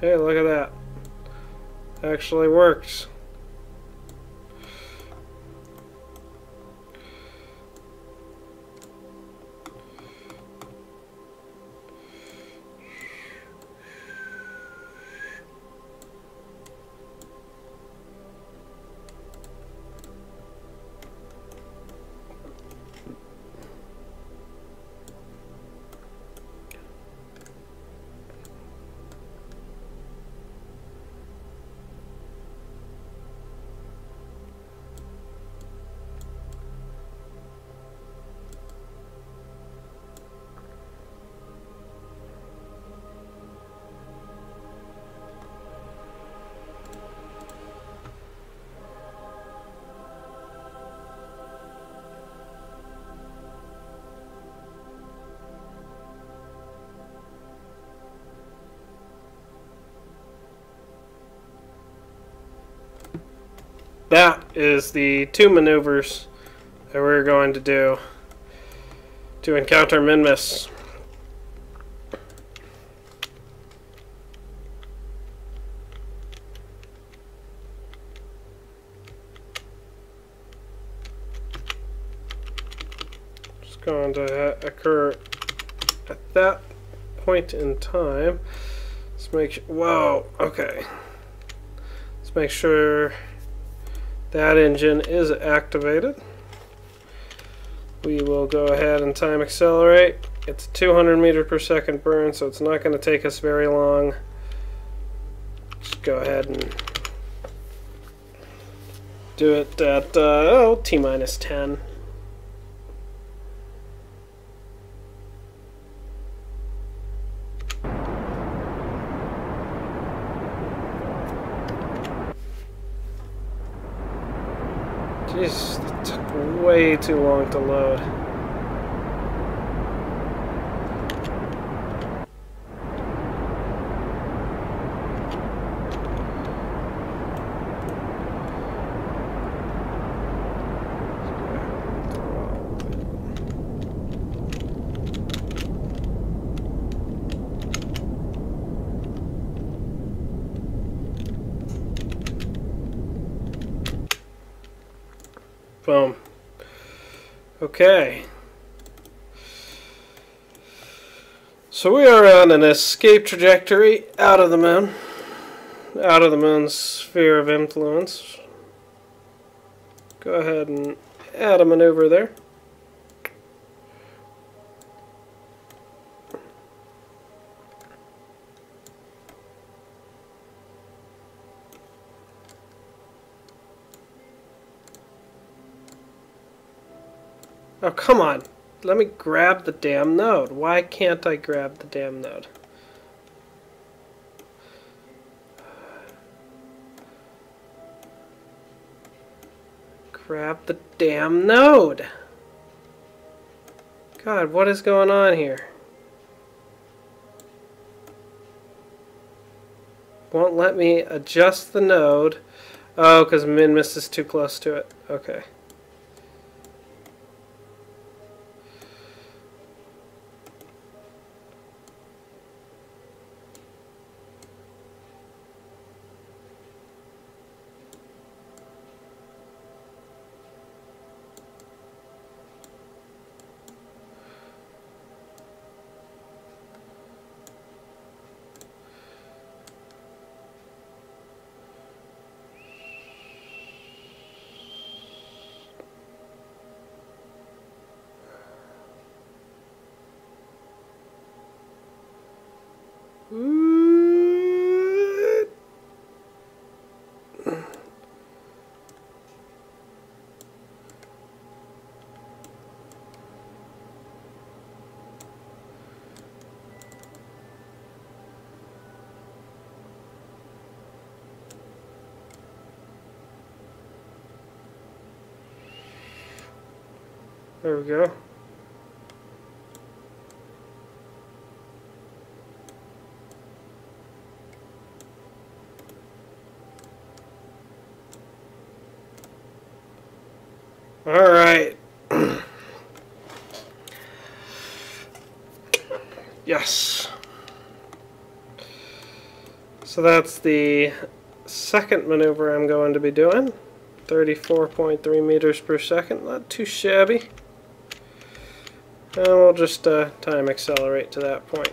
Hey, look at that. Actually works. That is the 2 maneuvers that we're going to do to encounter Minmus. It's going to occur at that point in time. Let's make sure. Whoa, okay. Let's make sure that engine is activated. We will go ahead and time accelerate. It's a 200 meter per second burn, so it's not going to take us very long. Just go ahead and do it at T-minus 10. Jeez, that took way too long to load. Boom. Okay. So we are on an escape trajectory out of the moon. Out of the moon's sphere of influence. Go ahead and add a maneuver there. Oh, come on. Let me grab the damn node. Why can't I grab the damn node? Grab the damn node. God, what is going on here? Won't let me adjust the node. Oh, because Minmus is too close to it. Okay. There we go. All right. Yes. So that's the second maneuver I'm going to be doing. 34.3 meters per second, not too shabby. And we'll just time accelerate to that point.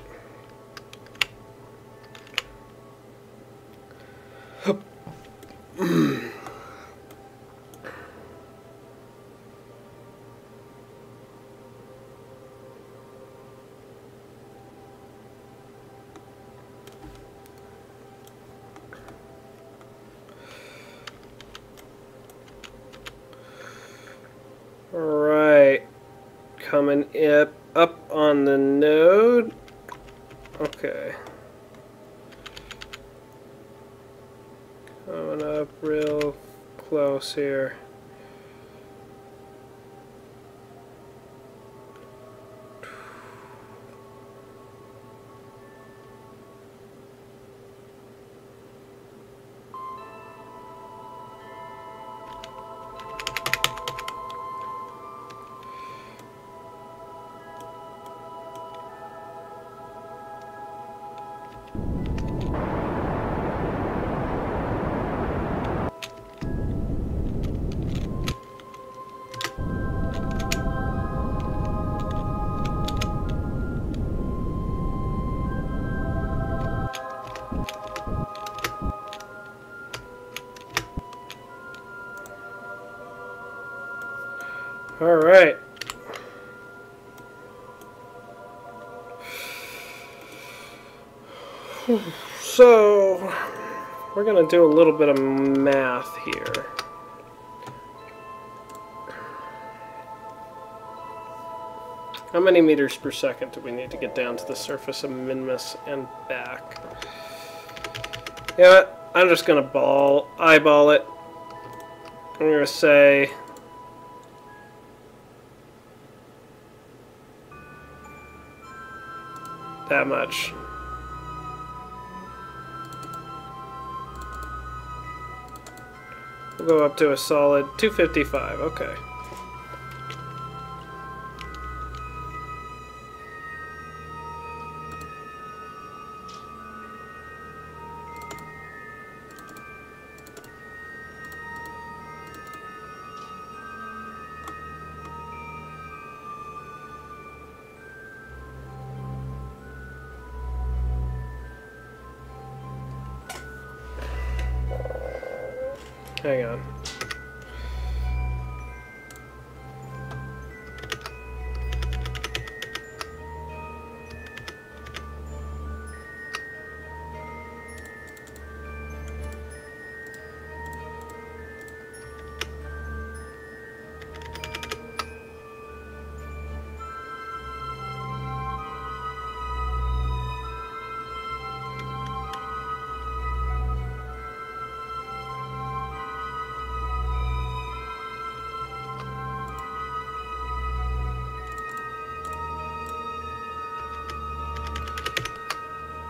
Alright, coming up on the node. Okay. Coming up real close here. All right. So, we're going to do a little bit of math here. How many meters per second do we need to get down to the surface of Minmus and back? Yeah, I'm just going to eyeball it. I'm going to say that much. We'll go up to a solid 255. Okay. Hang on.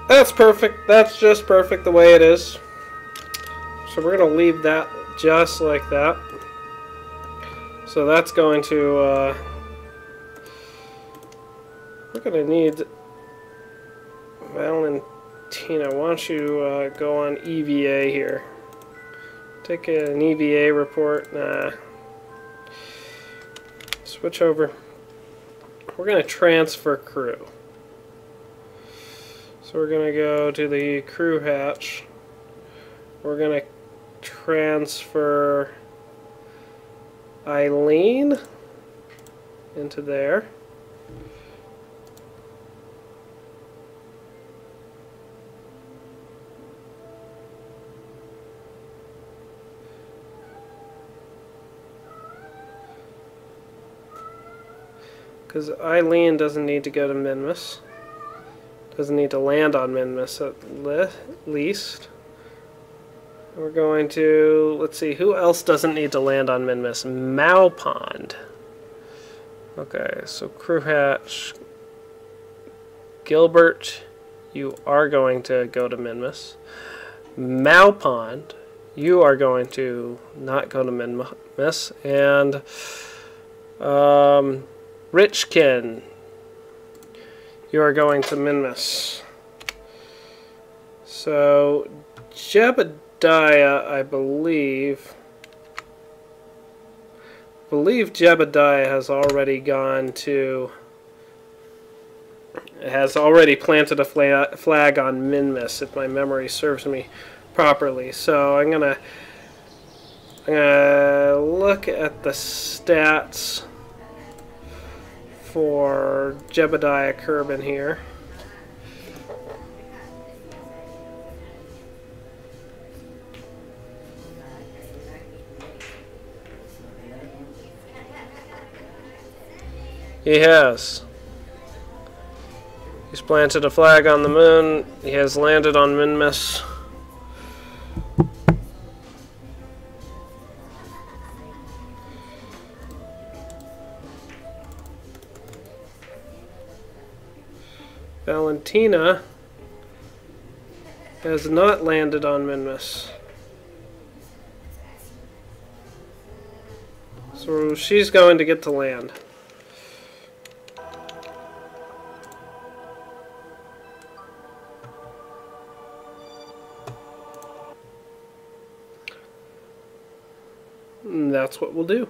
That's perfect. That's just perfect the way it is. So we're going to leave that just like that. So that's going to... we're going to need... Valentina, why don't you go on EVA here. Take an EVA report. Nah. Switch over. We're going to transfer crew. So we're going to go to the crew hatch. We're going to transfer Eileen into there. Because Eileen doesn't need to go to Minmus. Doesn't need to land on Minmus at least. We're going to, let's see, who else doesn't need to land on Minmus? Maupond. Okay, so crew hatch. Gilbert, you are going to go to Minmus. Maupond, you are going to not go to Minmus. And Richkin, you are going to Minmus. So, Jebediah, I believe Jebediah has already gone to... has already planted a flag on Minmus, if my memory serves me properly. So I'm gonna look at the stats for Jebediah Kerbal here. He has. He's planted a flag on the moon. He has landed on Minmus. Valentina has not landed on Minmus. So she's going to get to land. And that's what we'll do.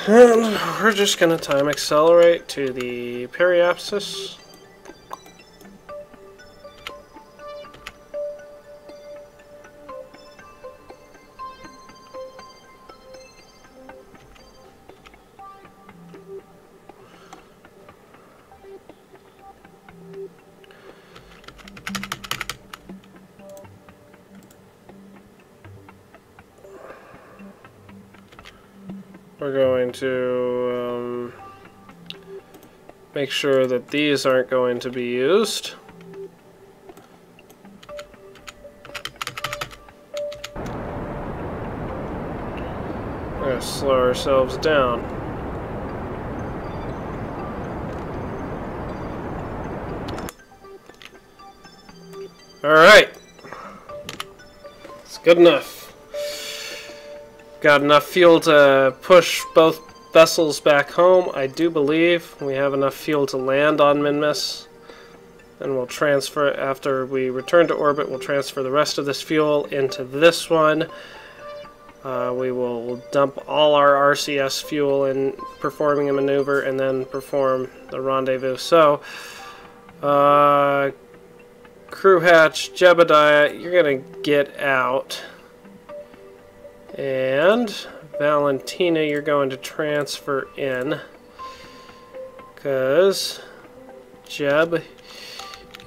And we're just going to time accelerate to the periapsis. We're going to make sure that these aren't going to be used. We're going to slow ourselves down. Alright. It's good enough. Got enough fuel to push both vessels back home. I do believe we have enough fuel to land on Minmus. And we'll transfer, after we return to orbit, we'll transfer the rest of this fuel into this one. We will dump all our RCS fuel in performing a maneuver and then perform the rendezvous. So, crew hatch, Jebediah, you're going to get out. And Valentina, you're going to transfer in, because Jeb,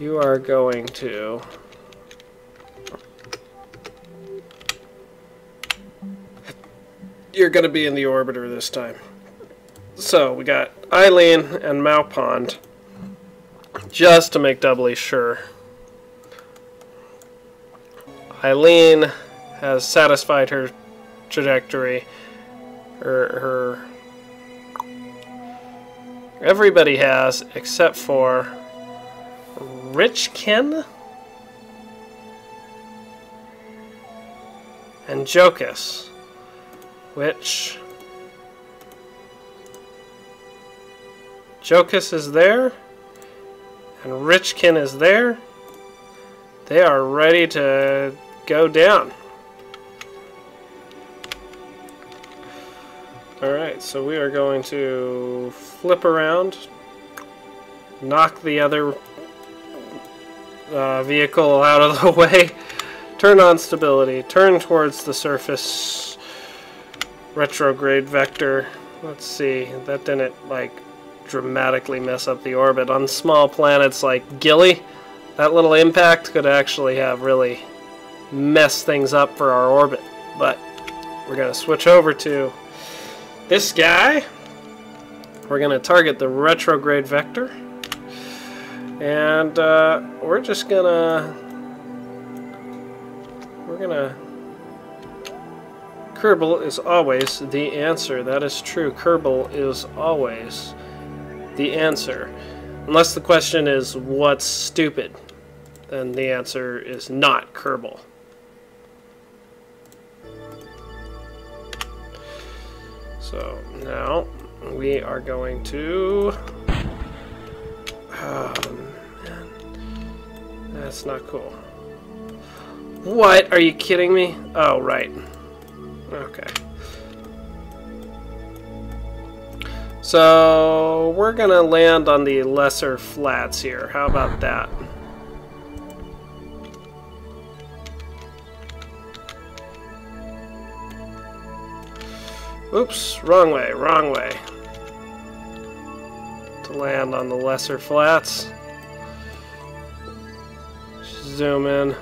you are going to be in the orbiter this time. So we got Eileen and Maupond, just to make doubly sure. Eileen has satisfied her trajectory. Everybody has, except for Richkin and Jokus, which Jokus is there and Richkin is there. They are ready to go down. Alright, so we are going to flip around, knock the other vehicle out of the way, turn on stability, turn towards the surface, retrograde vector. Let's see, that didn't like dramatically mess up the orbit. On small planets like Gilly, that little impact could actually have really messed things up for our orbit. But we're going to switch over to this guy. We're We're going to target the retrograde vector. And we're just going to... Kerbal is always the answer. That is true. Kerbal is always the answer. Unless the question is, what's stupid? Then the answer is not Kerbal. So now we are going to... Oh, man. That's not cool. What? Are you kidding me? Oh, right. Okay. So we're gonna land on the lesser flats here. How about that? Oops, wrong way, wrong way. To land on the lesser flats. Zoom in.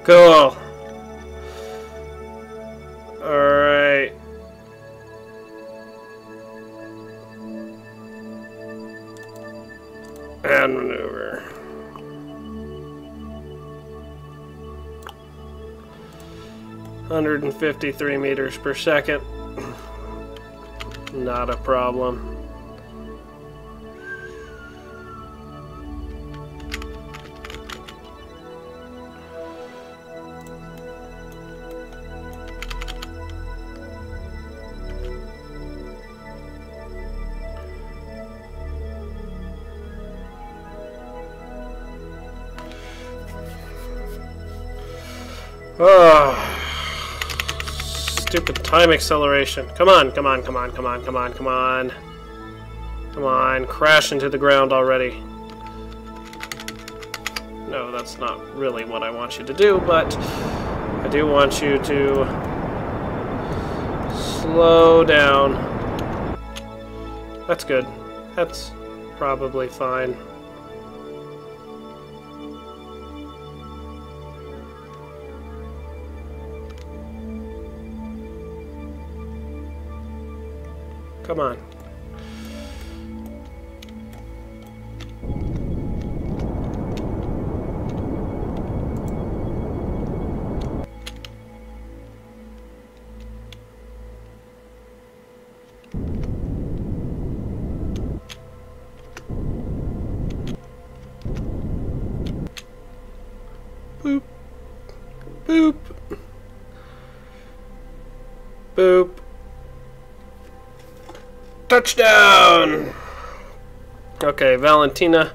Cool. Alright. And maneuver. $153 meters per second. Not a problem. Oh, stupid time acceleration. Come on, come on, come on, come on, come on, come on. Come on, crash into the ground already. No, that's not really what I want you to do, but I do want you to slow down. That's good. That's probably fine. Come on. Boop. Boop. Boop. Touchdown! Okay, Valentina,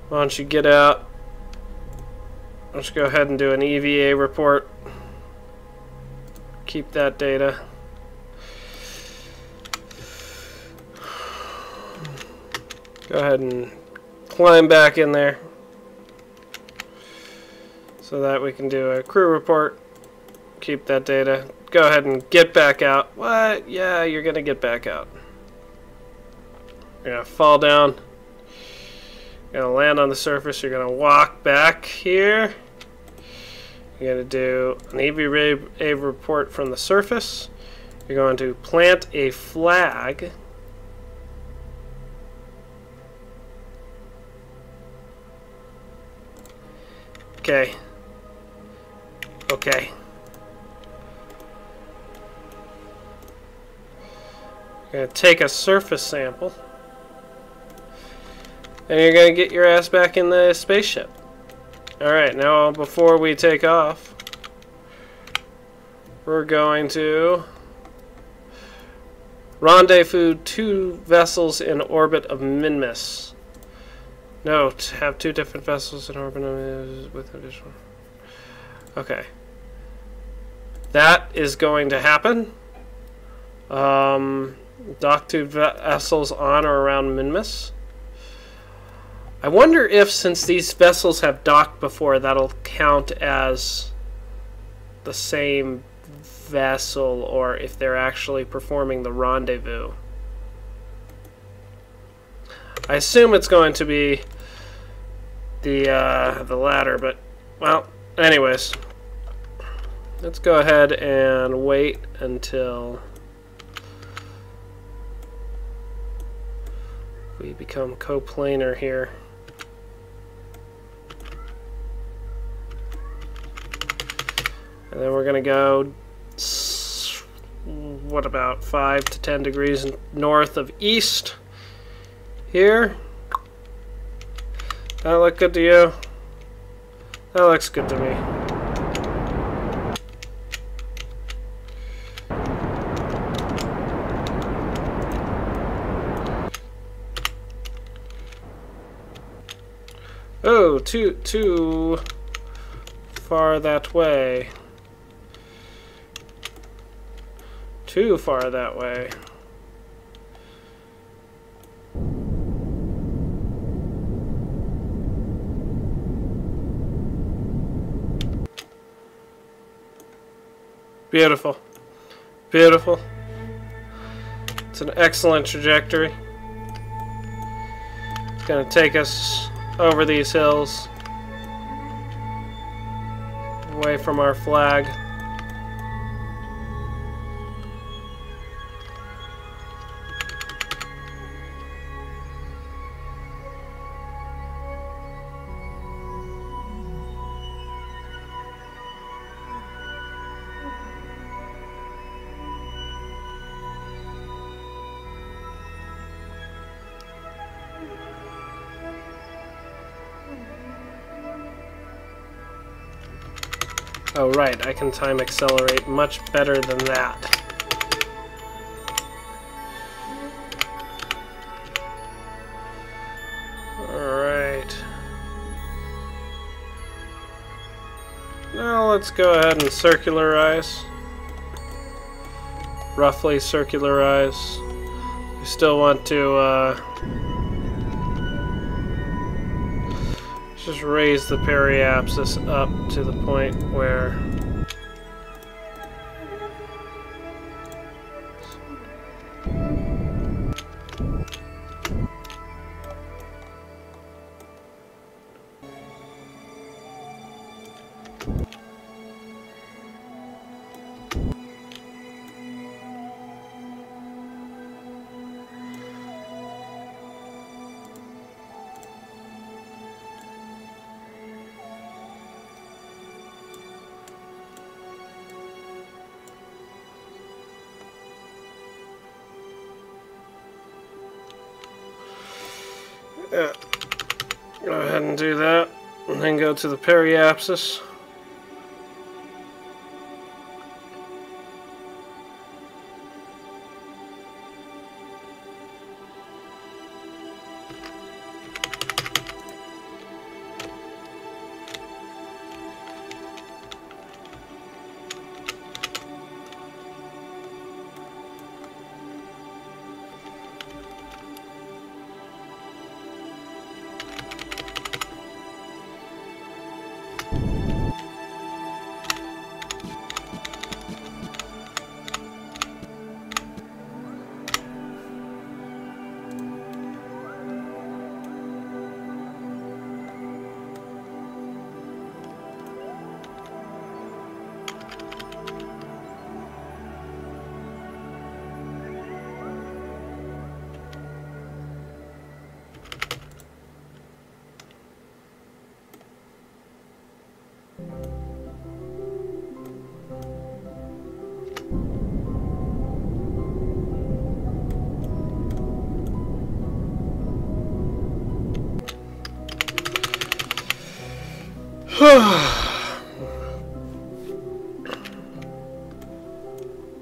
why don't you get out? Let's go ahead and do an EVA report. Keep that data. Go ahead and climb back in there so that we can do a crew report. Keep that data. Go ahead and get back out. What? Yeah, you're gonna get back out. You're gonna fall down. You're gonna land on the surface. You're gonna walk back here. You're gonna do an EVA report from the surface. You're going to plant a flag. Okay. Okay. You're gonna take a surface sample. And you're going to get your ass back in the spaceship. Alright, now before we take off, we're going to rendezvous 2 vessels in orbit of Minmus. Note, have 2 different vessels in orbit with additional... Okay. That is going to happen. Dock 2 vessels on or around Minmus. I wonder if, since these vessels have docked before, that'll count as the same vessel, or if they're actually performing the rendezvous. I assume it's going to be the latter, but, well, anyways. Let's go ahead and wait until we become coplanar here. And then we're going to go, what, about 5 to 10 degrees north of east here. That look good to you? That looks good to me. Oh, too far that way. Too far that way. Beautiful. Beautiful. It's an excellent trajectory. It's going to take us over these hills, away from our flag. Oh right, I can time accelerate much better than that. Alright. Now let's go ahead and circularize. Roughly circularize. We still want to just raise the periapsis up to the point where yeah. Go ahead and do that, and then go to the periapsis.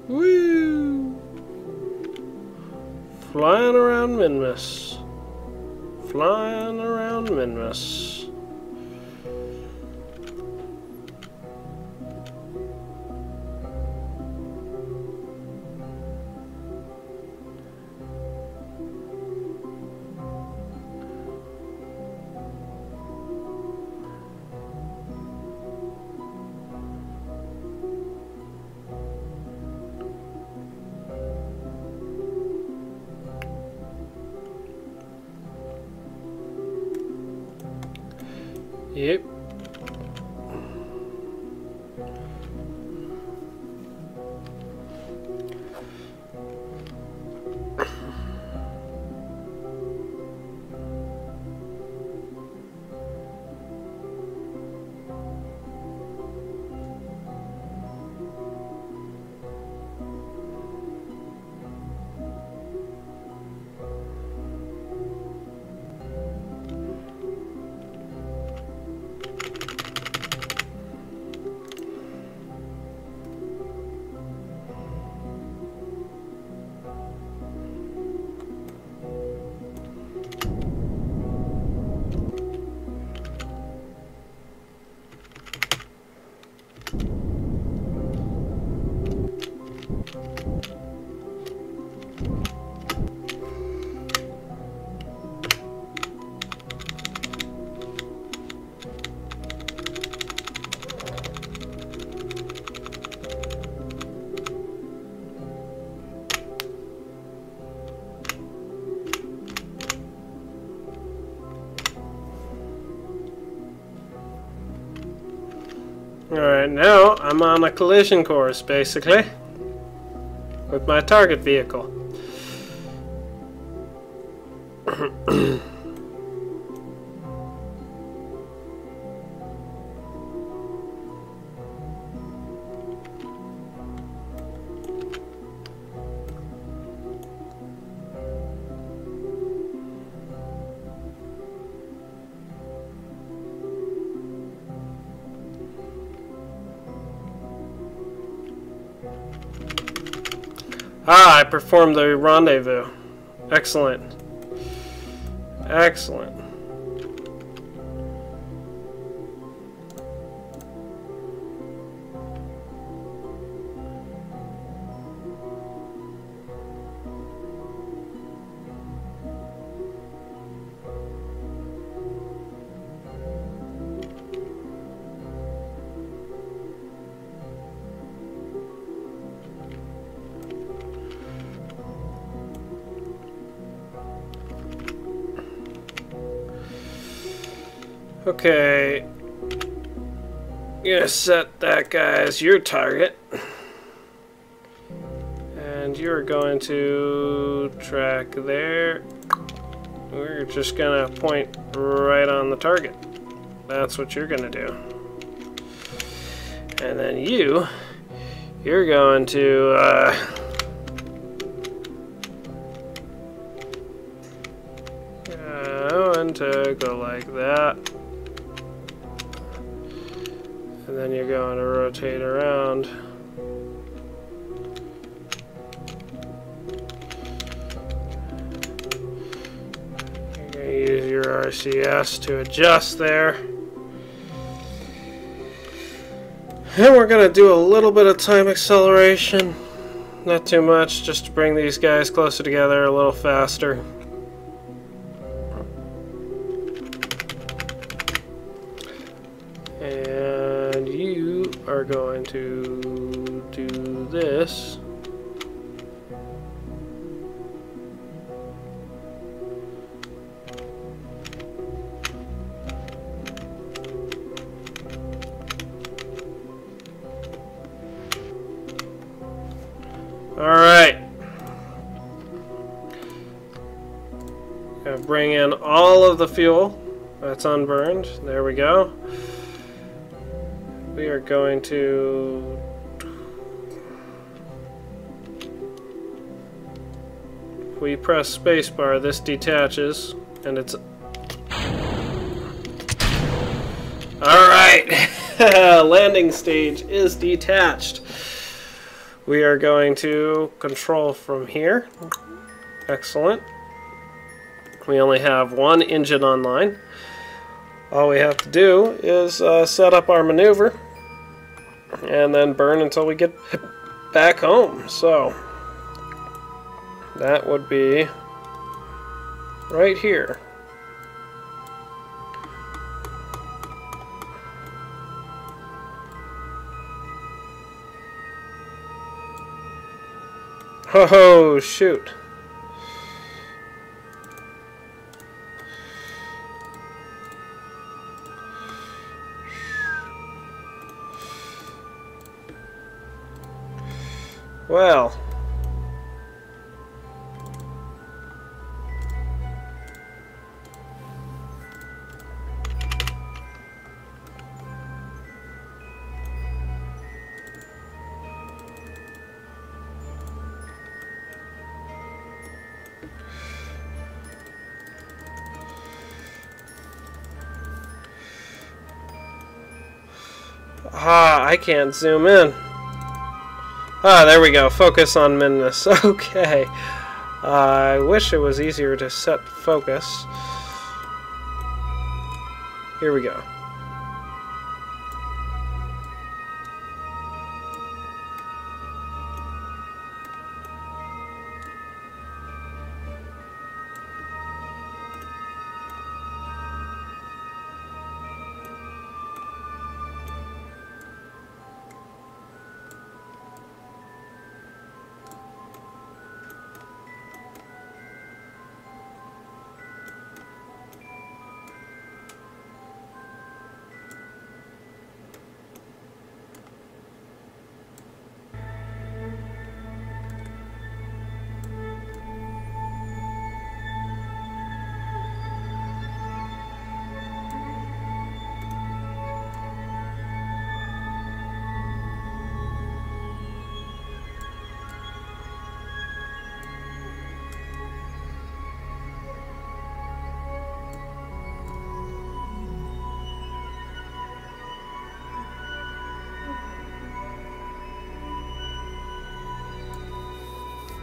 Woo! Flying around Minmus. Flying around Minmus. Yep. Alright, now I'm on a collision course, basically, with my target vehicle. Ah, I performed the rendezvous. Excellent. Excellent. Okay, I'm gonna set that guy as your target, and you're going to track there. We're just gonna point right on the target. That's what you're gonna do. And then you're going to go like that. And then you're going to rotate around. You're going to use your RCS to adjust there. And we're going to do a little bit of time acceleration. Not too much, just to bring these guys closer together a little faster. And you are going to do this. Alright. Gonna bring in all of the fuel that's unburned. There we go. We are going to if we press spacebar, this detaches, and it's alright. Landing stage is detached. We are going to control from here. Excellent. We only have one engine online. All we have to do is set up our maneuver and then burn until we get back home. So that would be right here. Oh, shoot. Well. Ah, I can't zoom in. Ah, there we go. Focus on Minmus. Okay. I wish it was easier to set focus. Here we go.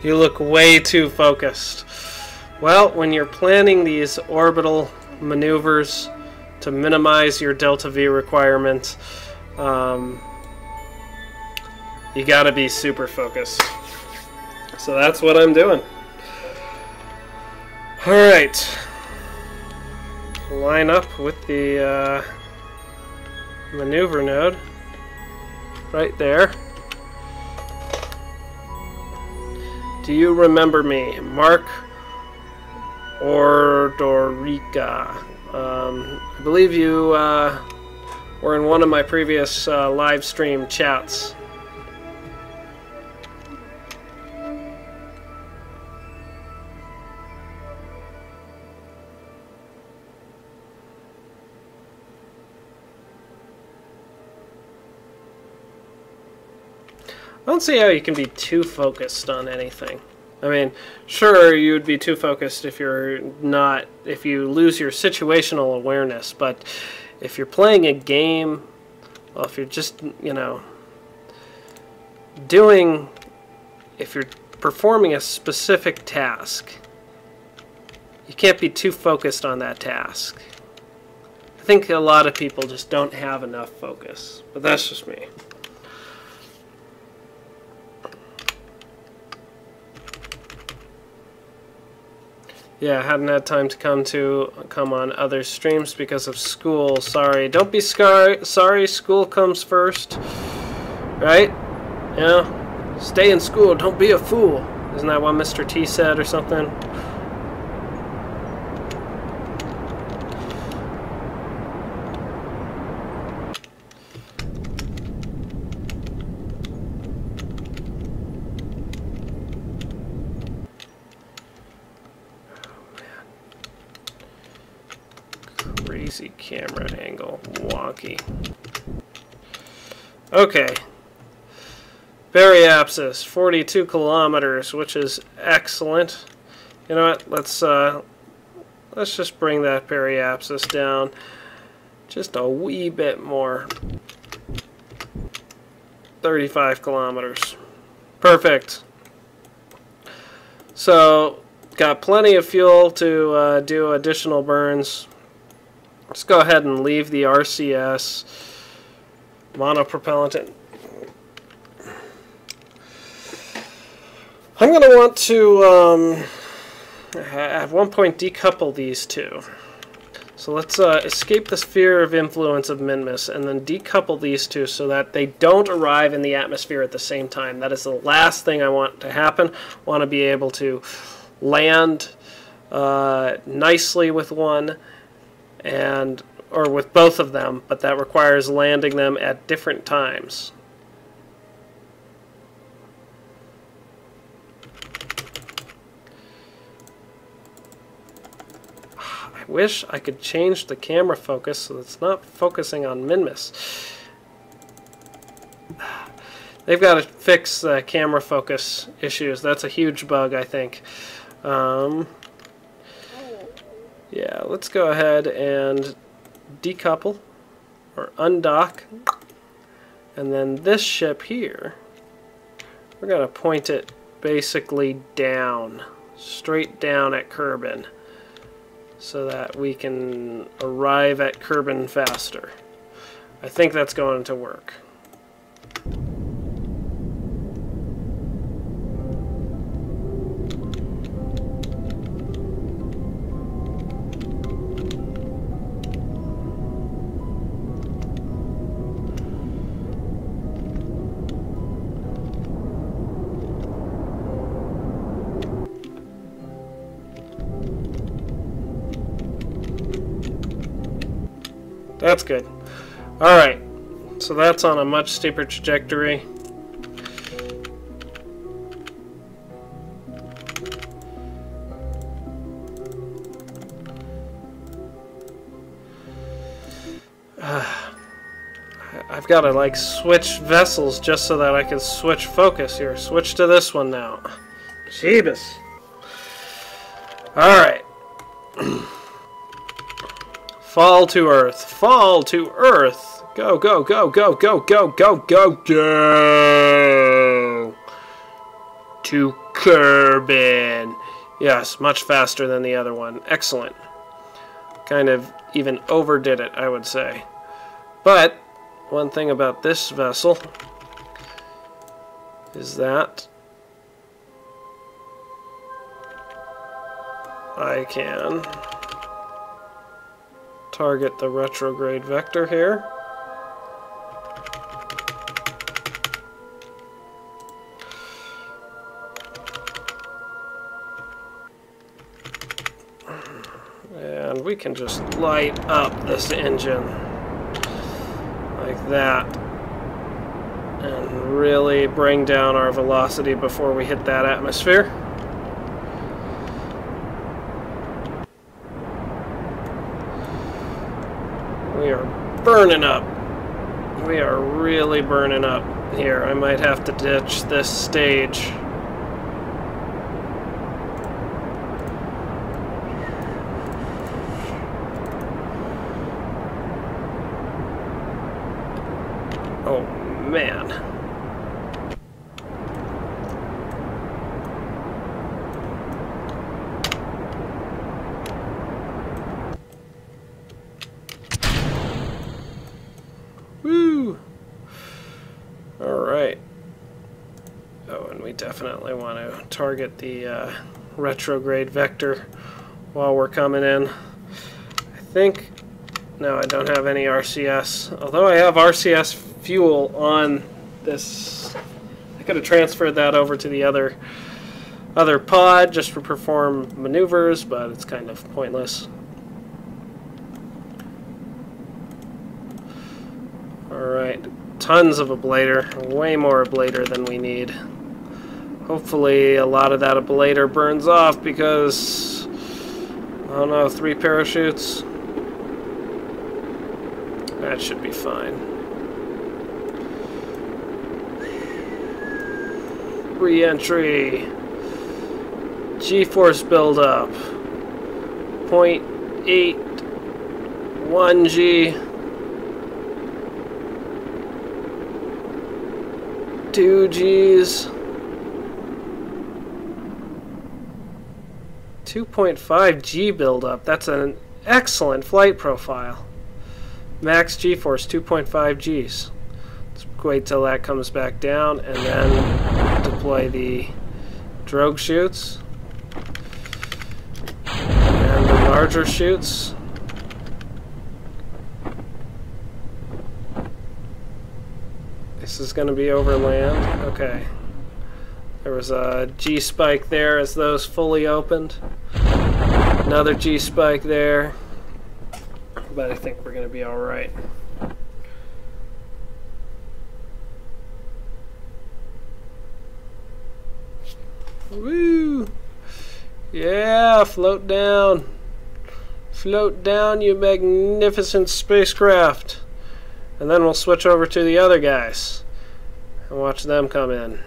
You look way too focused. Well, when you're planning these orbital maneuvers to minimize your delta V requirement, you gotta be super focused. So that's what I'm doing. Alright. Line up with the maneuver node. Right there. Do you remember me? Mark Ordorica. I believe you were in one of my previous live stream chats. I don't see how you can be too focused on anything. I mean, sure, you would be too focused if you're not, if you lose your situational awareness, but if you're playing a game, well, if you're just, you know, if you're performing a specific task, you can't be too focused on that task. I think a lot of people just don't have enough focus, but that's just me. Yeah, I hadn't had time to come on other streams because of school. Sorry. Don't be sorry. School comes first. Right? Yeah. Stay in school. Don't be a fool. Isn't that what Mr. T said or something? Crazy camera angle. Wonky. Okay. Baryapsis, 42 kilometers, which is excellent. You know what? Let's just bring that baryapsis down just a wee bit more. 35 kilometers. Perfect. So, got plenty of fuel to do additional burns. Let's go ahead and leave the RCS monopropellant. I'm going to want to at one point decouple these two. So let's escape the sphere of influence of Minmus and then decouple these two so that they don't arrive in the atmosphere at the same time. That is the last thing I want to happen. I want to be able to land nicely with one or with both of them, but that requires landing them at different times. I wish I could change the camera focus so it's not focusing on Minmus. They've got to fix camera focus issues. That's a huge bug, I think. Yeah, let's go ahead and decouple or undock, and then this ship here, we're going to point it basically down, straight down at Kerbal, so that we can arrive at Kerbal faster. I think that's going to work. That's good. Alright, so that's on a much steeper trajectory. I've got to like switch vessels just so that I can switch focus here. Switch to this one now. Jeebus. Alright. Fall to Earth. Fall to Earth. Go, go, go, go, go, go, go, go, go. to Kerbal. Yes, much faster than the other one. Excellent. Kind of even overdid it, I would say. But one thing about this vessel is that I can target the retrograde vector here. And we can just light up this engine like that and really bring down our velocity before we hit that atmosphere. We are burning up. We are really burning up here. I might have to ditch this stage. Oh, man. Woo! Alright. Oh, and we definitely want to target the retrograde vector while we're coming in. I think... No, I don't have any RCS. Although I have RCS fuel on this, I could have transferred that over to the other pod just to perform maneuvers, but it's kind of pointless. Alright, tons of ablator, way more ablator than we need. Hopefully a lot of that ablator burns off because, I don't know, 3 parachutes? That should be fine. Re-entry. G-force buildup. 0.81 G. 2 Gs. 2.5 G buildup. That's an excellent flight profile. Max G-force 2.5 Gs. Let's wait till that comes back down and then deploy the drogue chutes and the larger chutes. This is going to be over land. Okay. There was a G-spike there as those fully opened. Another G-spike there. But I think we're going to be all right. Woo! Yeah, float down. Float down, you magnificent spacecraft. And then we'll switch over to the other guys and watch them come in.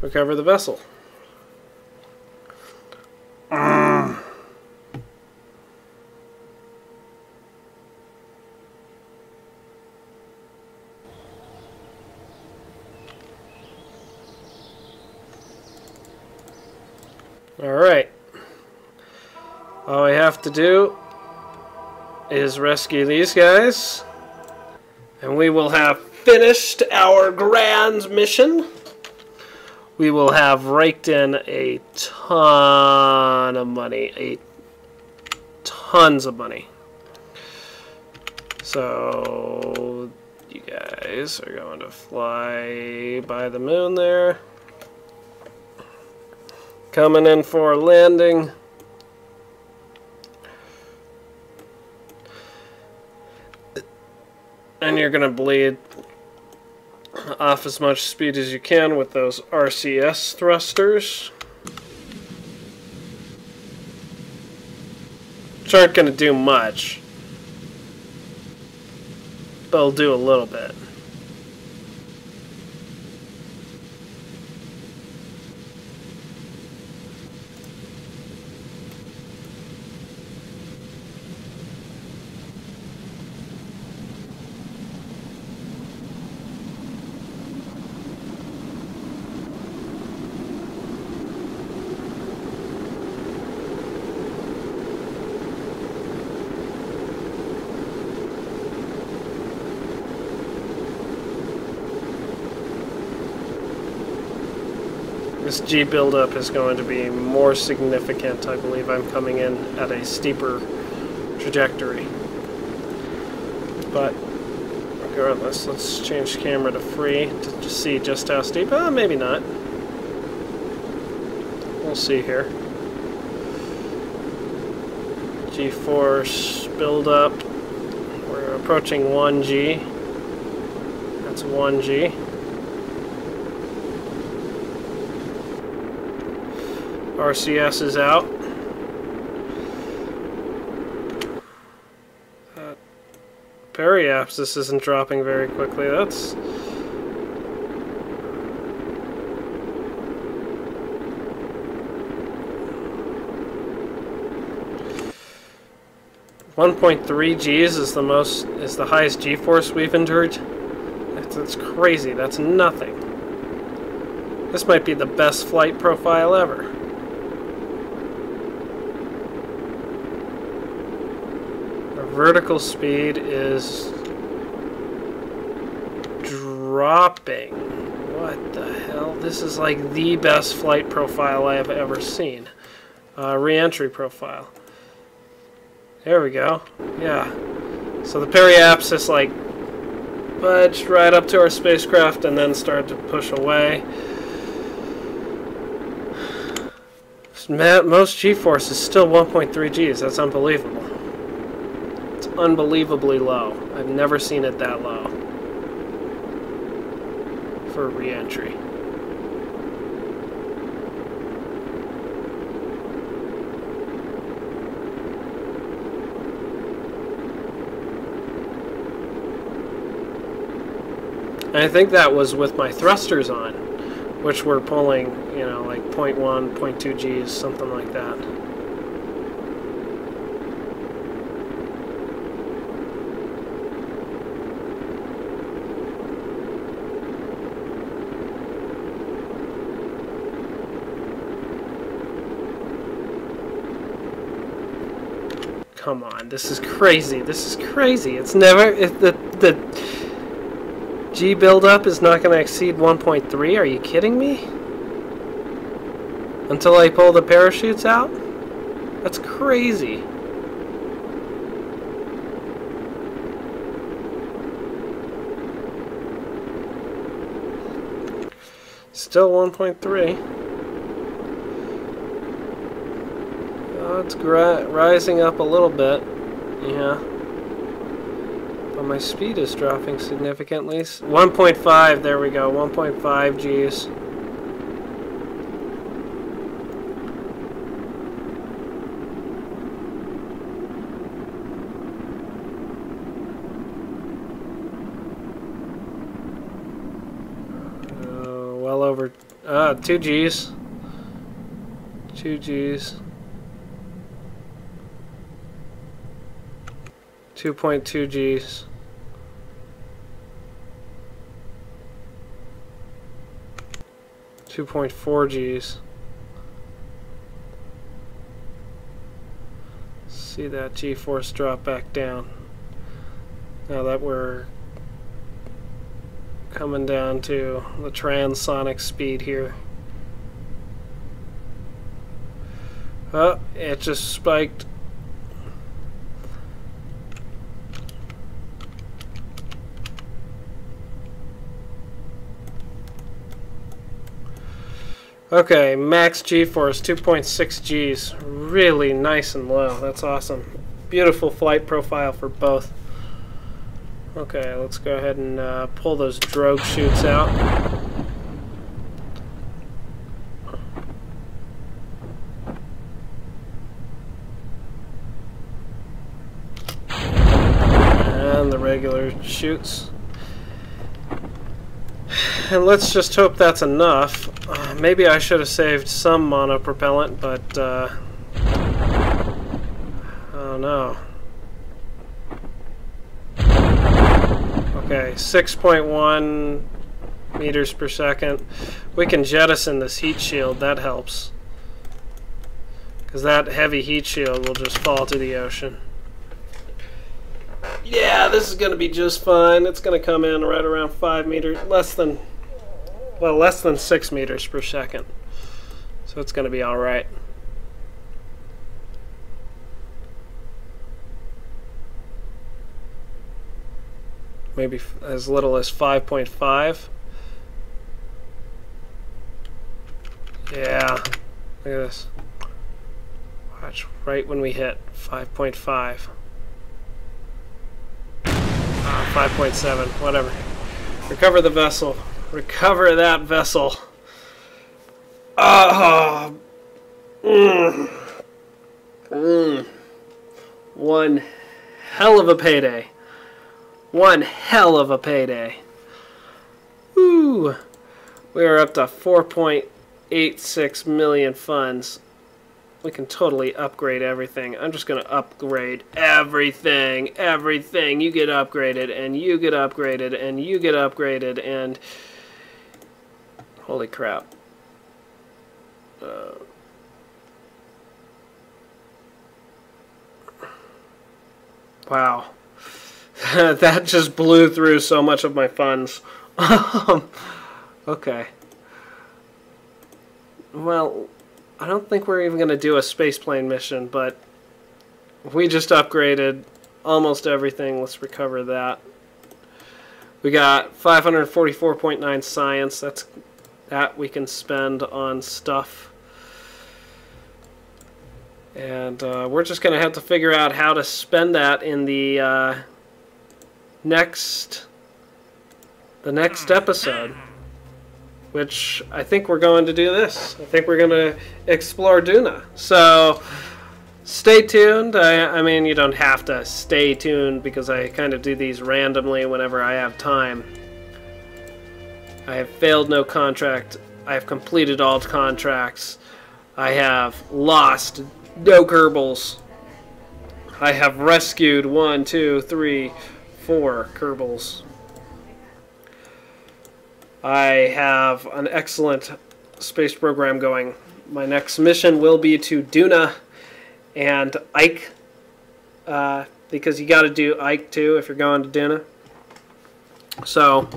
Recover the vessel. Alright. All we have to do is rescue these guys, and we will have finished our grand mission. We will have raked in a ton of money, tons of money. So you guys are going to fly by the moon there. Coming in for a landing. And you're going to bleed off as much speed as you can with those RCS thrusters, which aren't going to do much, but they'll do a little bit. This G buildup is going to be more significant. I believe I'm coming in at a steeper trajectory. But regardless, let's change camera to free to see just how steep. Maybe not. We'll see here. G-force buildup. We're approaching 1G. That's 1G. RCS is out. Periapsis isn't dropping very quickly. That's 1.3 Gs is the highest G-force we've endured. That's crazy. That's nothing. This might be the best flight profile ever. Our vertical speed is dropping. What the hell? This is like the best flight profile I have ever seen. Re-entry profile. There we go. Yeah. So the periapsis like budged right up to our spacecraft and then started to push away. Most G-force is still 1.3 Gs. That's unbelievable. It's unbelievably low. I've never seen it that low for re-entry. And I think that was with my thrusters on, which were pulling, you know, like 0.1, 0.2 Gs, something like that. Come on, this is crazy. This is crazy. It's never... the G buildup is not going to exceed 1.3. Are you kidding me? Until I pull the parachutes out? That's crazy. Still 1.3. Oh, it's rising up a little bit. Yeah. But my speed is dropping significantly. 1.5, there we go, 1.5 Gs. Well over, 2 Gs. 2 Gs. 2.2 Gs. 2.4 Gs. See that G-force drop back down. Now that we're coming down to the transonic speed here. Oh, it just spiked. Okay, max G-force, 2.6 Gs. Really nice and low. That's awesome. Beautiful flight profile for both. Okay, let's go ahead and pull those drogue chutes out. And the regular chutes. And let's just hope that's enough. Maybe I should have saved some monopropellant, but oh no. Okay, 6.1 meters per second. We can jettison this heat shield, that helps. Because that heavy heat shield will just fall to the ocean. Yeah, this is going to be just fine. It's going to come in right around 5 meters, less than 6 meters per second. So it's going to be alright. Maybe as little as 5.5. Yeah. Look at this. Watch, right when we hit 5.5. 5.7, whatever. Recover the vessel. Recover that vessel. One hell of a payday. One hell of a payday. Woo! We are up to 4.86 million funds. We can totally upgrade everything. I'm just going to upgrade everything. Everything. You get upgraded, and you get upgraded, and you get upgraded, and... Holy crap. Wow. That just blew through so much of my funds. Okay. Well... I don't think we're even going to do a spaceplane mission, but we just upgraded almost everything. Let's recover that. We got 544.9 science. That we can spend on stuff. And we're just going to have to figure out how to spend that in the next episode. Which I think we're going to do this. I think we're going to explore Duna. So stay tuned. I mean, you don't have to stay tuned because I kind of do these randomly whenever I have time. I have failed no contract. I have completed all contracts. I have lost no Kerbals. I have rescued 1, 2, 3, 4 Kerbals. I have an excellent space program going. My next mission will be to Duna and Ike, because you got to do Ike too if you're going to Duna. So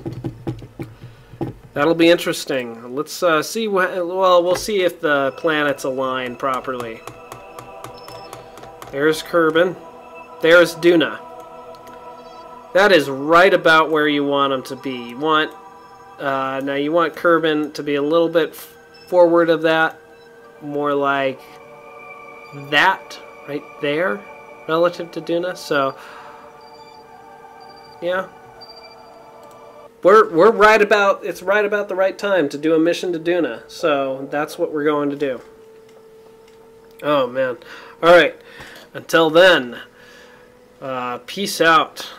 that'll be interesting. Let's see what. Well, we'll see if the planets align properly. There's Kerbal. There's Duna. That is right about where you want them to be. You want. Now you want Kerbal to be a little bit forward of that, more like that right there relative to Duna. So yeah, we're right about, it's right about the right time to do a mission to Duna. So that's what we're going to do. Oh man. All right. Until then, peace out.